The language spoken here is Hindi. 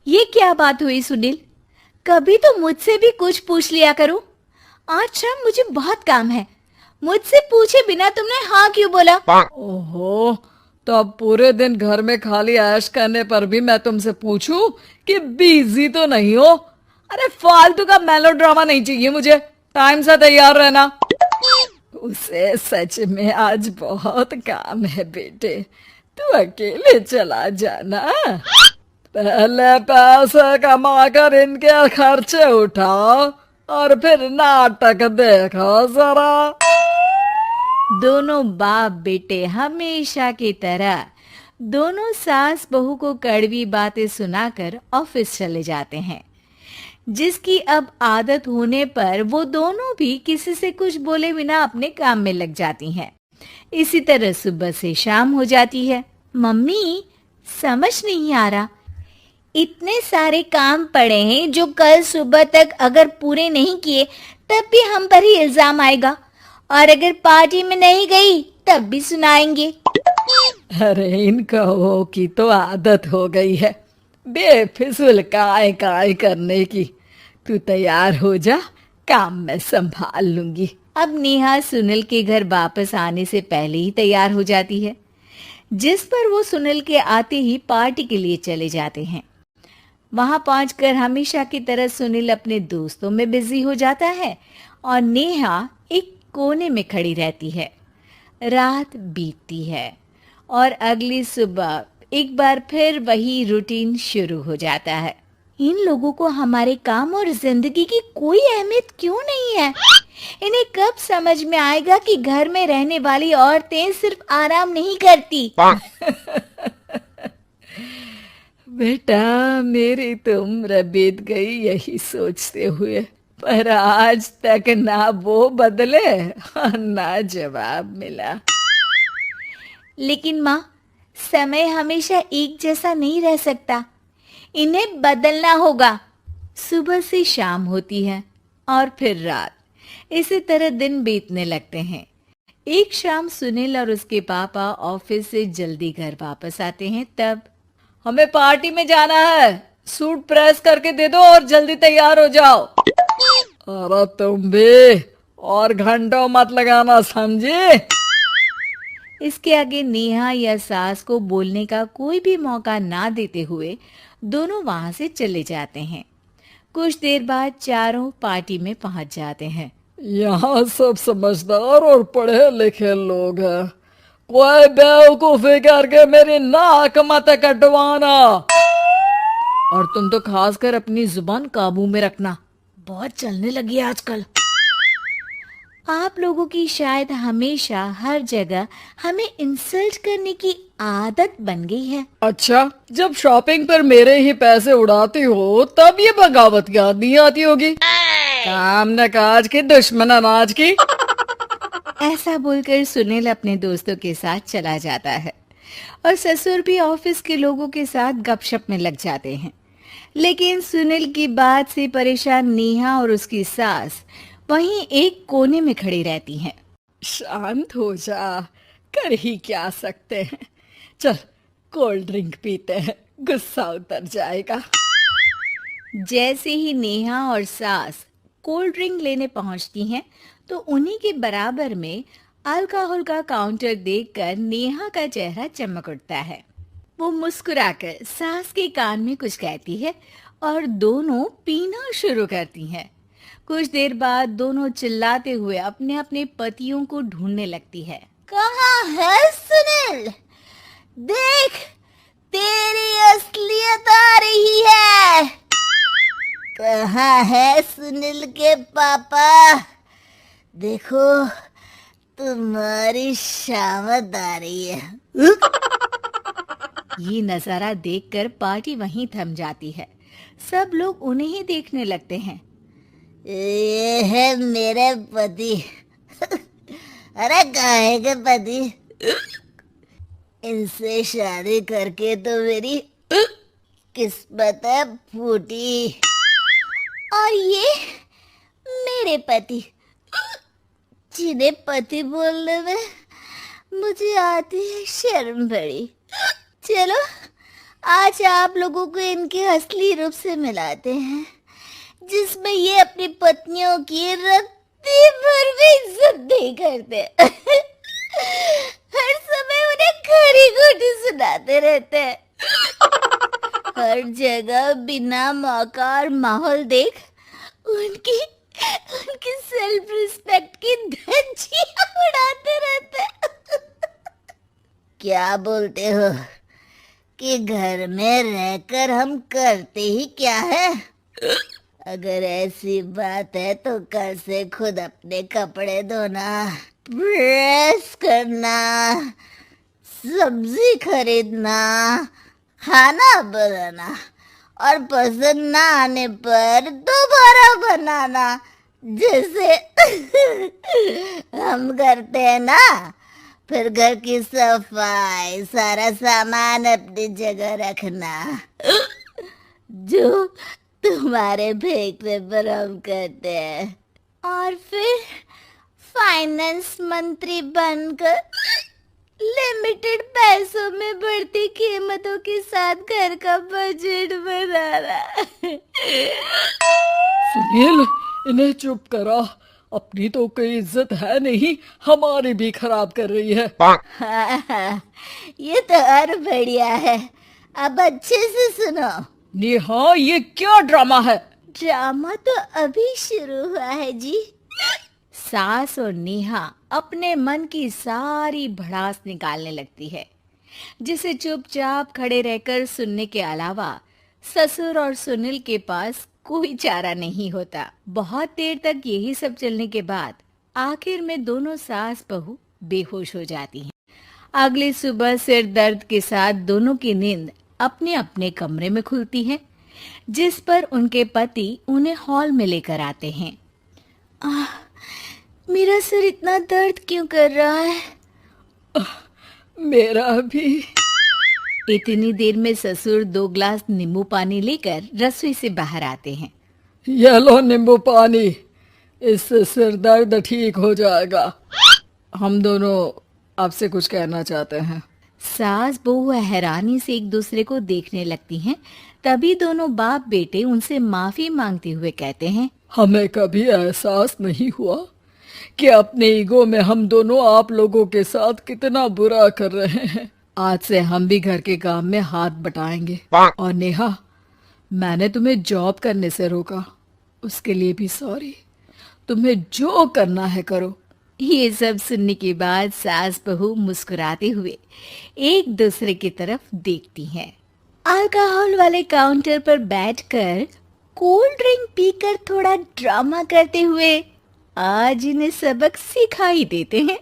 ये क्या बात हुई सुनील? कभी तो मुझसे भी कुछ पूछ लिया करो। आज शाम मुझे बहुत काम है। मुझसे पूछे बिना तुमने हाँ क्यों बोला? ओहो, तो अब पूरे दिन घर में खाली ऐश करने पर भी मैं तुमसे पूछूं कि बिजी तो नहीं हो? अरे फालतू का मेलोड्रामा नहीं चाहिए मुझे। टाइम से तैयार रहना। उसे सच में आज बहुत काम है बेटे। तू अकेले चला जाना। पहले पैसे कमा कर इनके खर्चे उठाओ और फिर नाटक देखो जरा। दोनों बाप बेटे हमेशा की तरह दोनों सास बहू को कड़वी बातें सुनाकर ऑफिस चले जाते हैं, जिसकी अब आदत होने पर वो दोनों भी किसी से कुछ बोले बिना अपने काम में लग जाती हैं। इसी तरह सुबह से शाम हो जाती है। मम्मी, समझ नहीं आ रहा, इतने सारे काम पड़े हैं जो कल सुबह तक अगर पूरे नहीं किए तब भी हम पर ही इल्जाम आएगा, और अगर पार्टी में नहीं गई तब भी सुनाएंगे। अरे इन कहो की तो आदत हो गई है बेफिजुल काय काय करने की। तू तैयार हो जा, काम मैं संभाल लूंगी। अब नेहा सुनील के घर वापस आने से पहले ही तैयार हो जाती है, जिस पर वो सुनील के आते ही पार्टी के लिए चले जाते हैं। वहां पहुंचकर हमेशा की तरह सुनील अपने दोस्तों में बिजी हो जाता है और नेहा एक कोने में खड़ी रहती है। रात बीतती है और अगली सुबह एक बार फिर वही रूटीन शुरू हो जाता है। इन लोगों को हमारे काम और जिंदगी की कोई अहमियत क्यों नहीं है? इन्हें कब समझ में आएगा कि घर में रहने वाली औरतें सिर्फ आराम नहीं करती। बेटा, मेरी तो उम्र बीत गई यही सोचते हुए, पर आज तक ना वो बदले और ना जवाब मिला। लेकिन माँ, समय हमेशा एक जैसा नहीं रह सकता, इन्हें बदलना होगा। सुबह से शाम होती है और फिर रात। इसी तरह दिन बीतने लगते हैं। एक शाम सुनील और उसके पापा ऑफिस से जल्दी घर वापस आते हैं। तब हमें पार्टी में जाना है, सूट प्रेस करके दे दो और जल्दी तैयार हो जाओ। अरे तुम भी और घंटों मत लगाना, समझे? इसके आगे नेहा या सास को बोलने का कोई भी मौका ना देते हुए दोनों वहां से चले जाते हैं। कुछ देर बाद चारों पार्टी में पहुंच जाते हैं। यहाँ सब समझदार और पढ़े लिखे लोग हैं। कोई बेवकूफी करके मेरी नाक मत कटवाना। और तुम तो खासकर अपनी जुबान काबू में रखना, बहुत चलने लगी है आजकल। आप लोगों की शायद हमेशा हर जगह हमें इंसल्ट करने की आदत बन गई है। अच्छा, जब शॉपिंग पर मेरे ही पैसे उड़ाती हो तब ये बगावत याद नहीं आती होगी। काम न काज की, दुश्मन अनाज की। ऐसा बोलकर सुनील अपने दोस्तों के साथ चला जाता है और ससुर भी ऑफिस के लोगों के साथ गपशप में लग जाते हैं। लेकिन सुनील की बात से परेशान नेहा और उसकी सास वहीं एक कोने में खड़ी रहती हैं। शांत हो जा, कर ही क्या सकते हैं। चल कोल्ड ड्रिंक पीते हैं, गुस्सा उतर जाएगा। जैसे ही नेहा और सास कोल्ड ड्रिंक लेने पहुंचती हैं, तो उन्हीं के बराबर में अल्कोहल का काउंटर देखकर नेहा का चेहरा चमक उठता है। वो मुस्कुराकर सास के कान में कुछ कहती है और दोनों पीना शुरू करती हैं। कुछ देर बाद दोनों चिल्लाते हुए अपने अपने पतियों को ढूंढने लगती है। कहाँ है सुनील? देख, तेरी असलियत आ रही है। कहाँ है सुनील के पापा? देखो, तुम्हारी शामत आ रही है। ये नजारा देखकर पार्टी वहीं थम जाती है। सब लोग उन्हें ही देखने लगते हैं। ये है मेरे पति। अरे काहे के पति? इनसे शादी करके तो मेरी किस्मत है फूटी। और ये मेरे पति, जिन्हें पति बोलने में मुझे आती है शर्म बड़ी। चलो आज आप लोगों को इनके असली रूप से मिलाते हैं, जिसमें ये अपनी पत्नियों की रत्ती भर भी इज्जत नहीं करते। हर समय उन्हें खरी खोटी सुनाते रहते हैं। हर जगह बिना मौका और माहौल देख उनकी उनकी सेल्फ रिस्पेक्ट की धज्जियां उड़ाते रहते हैं। क्या बोलते हो कि घर में रहकर हम करते ही क्या है? अगर ऐसी बात है तो कल से खुद अपने कपड़े धोना, प्रेस करना, सब्जी खरीदना, खाना बनाना और पसंद ना आने पर दोबारा बनाना, जैसे हम करते हैं ना। फिर घर की सफाई, सारा सामान अपनी जगह रखना, जो तुम्हारे फेंकने पर हम करते हैं। और फिर फाइनेंस मंत्री बनकर लिमिटेड पैसों में बढ़ती कीमतों के साथ घर का बजट बनाना। सुनील, इन्हें चुप करा। अपनी तो कोई इज्जत है नहीं, हमारी भी खराब कर रही है। हाँ, ये तो और बढ़िया है। अब अच्छे से सुनो। नेहा, ये क्या ड्रामा है? ड्रामा तो अभी शुरू हुआ है जी। सास और नेहा अपने मन की सारी भड़ास निकालने लगती है, जिसे चुपचाप खड़े रहकर सुनने के अलावा ससुर और सुनील के पास कोई चारा नहीं होता। बहुत देर तक यही सब चलने के बाद आखिर में दोनों सास बहू बेहोश हो जाती हैं। अगली सुबह सिर दर्द के साथ दोनों की नींद अपने अपने कमरे में खुलती है, जिस पर उनके पति उन्हें हॉल में लेकर आते हैं। मेरा सिर इतना दर्द क्यों कर रहा है? मेरा भी। इतनी देर में ससुर 2 गिलास नींबू पानी लेकर रसोई से बाहर आते हैं। ये लो नींबू पानी, इससे सिर दर्द ठीक हो जाएगा। हम दोनों आपसे कुछ कहना चाहते हैं। सास बहू हैरानी से एक दूसरे को देखने लगती हैं। तभी दोनों बाप बेटे उनसे माफी मांगते हुए कहते हैं, हमें कभी एहसास नहीं हुआ कि अपने ईगो में हम दोनों आप लोगों के साथ कितना बुरा कर रहे हैं। आज से हम भी घर के काम में हाथ बटाएंगे। और नेहा, मैंने तुम्हें जॉब करने से रोका, उसके लिए भी सॉरी। तुम्हें जो करना है करो। ये सब सुनने के बाद सास बहू मुस्कुराते हुए एक दूसरे की तरफ देखती हैं। अल्कोहल वाले काउंटर पर बैठकर कोल्ड ड्रिंक पीकर थोड़ा ड्रामा करते हुए आज इन्हें सबक सिखा ही देते हैं।